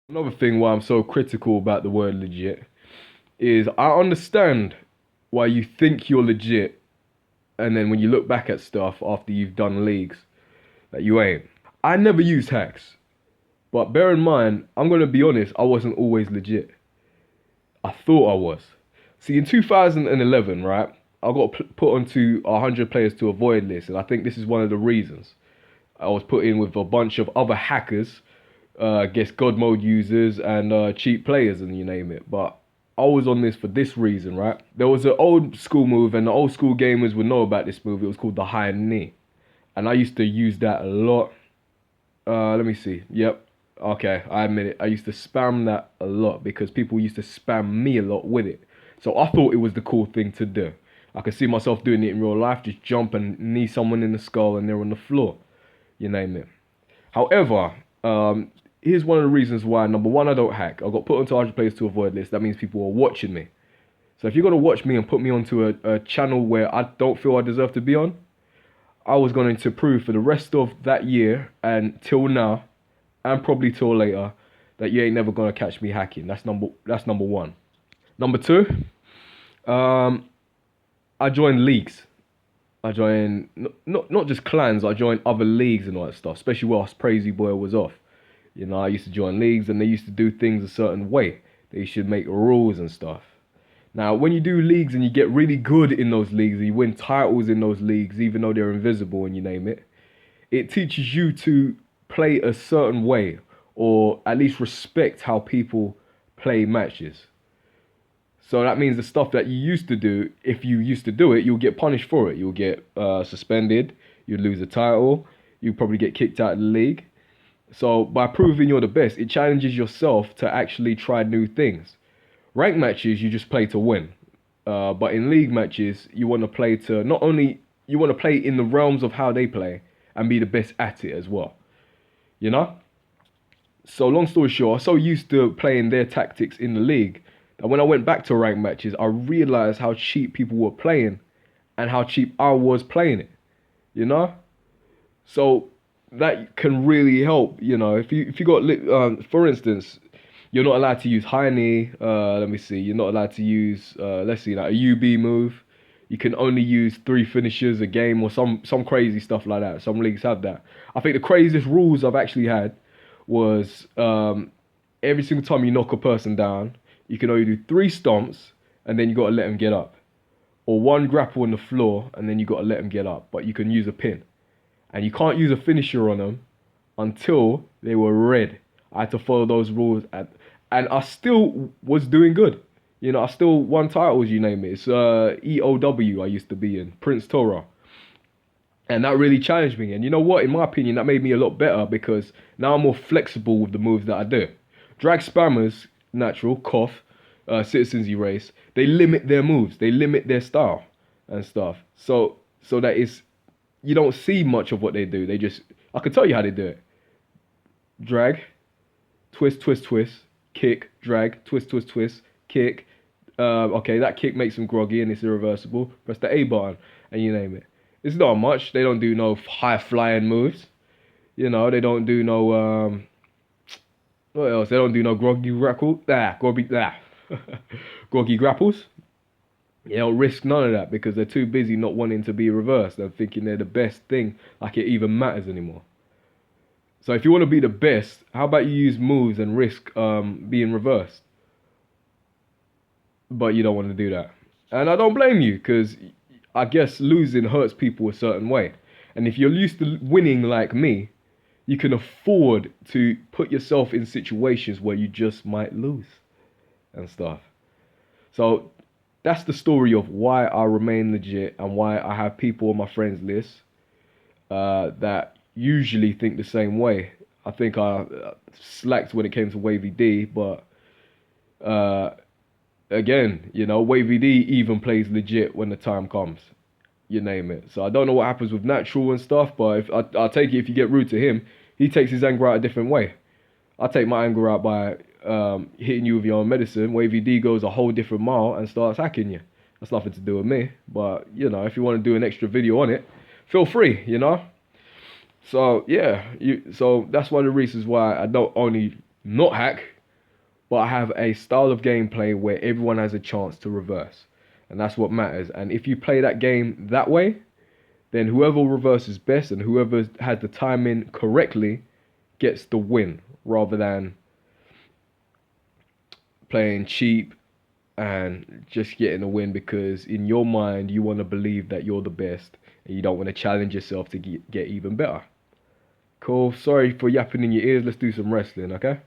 Another thing why I'm so critical about the word legit is I understand why you think you're legit, and then when you look back at stuff after you've done leagues, that you ain't. I never used hacks, but bear in mind, I'm gonna be honest, I wasn't always legit. I thought I was. See, in 2011, right, I got put onto a 100 players to avoid list, and I think this is one of the reasons. I was put in with a bunch of other hackers, I guess God mode users and cheap players and you name it. But I was on this for this reason, right? There was an old school move, and the old school gamers would know about this move. It was called the high knee, and I used to use that a lot. Let me see. Yep. Okay, I admit it. I used to spam that a lot because people used to spam me a lot with it. So I thought it was the cool thing to do. I could see myself doing it in real life, just jump and knee someone in the skull and they're on the floor. You name it. However, here's one of the reasons why. Number one, I don't hack. I got put onto 100 players to avoid list. That means people are watching me. So if you're gonna watch me and put me onto a channel where I don't feel I deserve to be on, I was going to prove for the rest of that year and till now, and probably till later, that you ain't never gonna catch me hacking. That's number one. Number two, um, I joined leagues. I joined not just clans. I joined other leagues and all that stuff. Especially whilst Crazy Boy was off. You know, I used to join leagues and they used to do things a certain way. They should make rules and stuff. Now, when you do leagues and you get really good in those leagues, and you win titles in those leagues, even though they're invisible and you name it, it teaches you to play a certain way or at least respect how people play matches. So that means the stuff that you used to do, if you used to do it, you'll get punished for it. You'll get suspended, you'd lose a title, you'll probably get kicked out of the league. So by proving you're the best, it challenges yourself to actually try new things. Rank matches, you just play to win. But in league matches, you want to play to not only you want to play in the realms of how they play and be the best at it as well. You know. So long story short, I was so used to playing their tactics in the league that when I went back to rank matches, I realized how cheap people were playing and how cheap I was playing it. You know. So that can really help. You know, if you got for instance, you're not allowed to use high knee. Let me see. You're not allowed to use let's see, like a UB move. You can only use 3 finishers a game or some crazy stuff like that. Some leagues have that. I think the craziest rules I've actually had was every single time you knock a person down, you can only do 3 stomps and then you got to let them get up, or 1 grapple on the floor and then you got to let them get up. But you can use a pin, and you can't use a finisher on them until they were red. I had to follow those rules, and I still was doing good. You know, I still won titles, you name it. It's EOW I used to be in, Prince Torah. And that really challenged me. And you know what? In my opinion, that made me a lot better because now I'm more flexible with the moves that I do. Drag spammers, natural, cough, citizens erase, they limit their moves, they limit their style and stuff. So that is, you don't see much of what they do. They just, I can tell you how they do it. Drag, twist, twist, twist, kick, drag, twist, twist, twist, kick. Okay, that kick makes them groggy and it's irreversible. Press the A button and you name it. It's not much. They don't do no high flying moves. You know, they don't do no what else? They don't do no groggy grapple. Groggy grapples. You don't risk none of that because they're too busy not wanting to be reversed and thinking they're the best thing, like it even matters anymore. So if you want to be the best, how about you use moves and risk being reversed? But you don't want to do that. And I don't blame you because I guess losing hurts people a certain way. And if you're used to winning like me, you can afford to put yourself in situations where you just might lose and stuff. So that's the story of why I remain legit and why I have people on my friends list that usually think the same way. I think I slacked when it came to Wavy D, but uh, again, you know, Wavy D even plays legit when the time comes. You name it. So I don't know what happens with Natural and stuff, but if I take it, if you get rude to him, he takes his anger out a different way. I take my anger out by hitting you with your own medicine. Wavy D goes a whole different mile and starts hacking you. That's nothing to do with me. But, you know, if you want to do an extra video on it, feel free, you know? So, yeah. So that's one of the reasons why I don't only not hack, but I have a style of gameplay where everyone has a chance to reverse. And that's what matters. And if you play that game that way, then whoever reverses best and whoever has the timing correctly gets the win, rather than playing cheap and just getting a win because in your mind you want to believe that you're the best and you don't want to challenge yourself to get even better. Cool. Sorry for yapping in your ears. Let's do some wrestling, okay?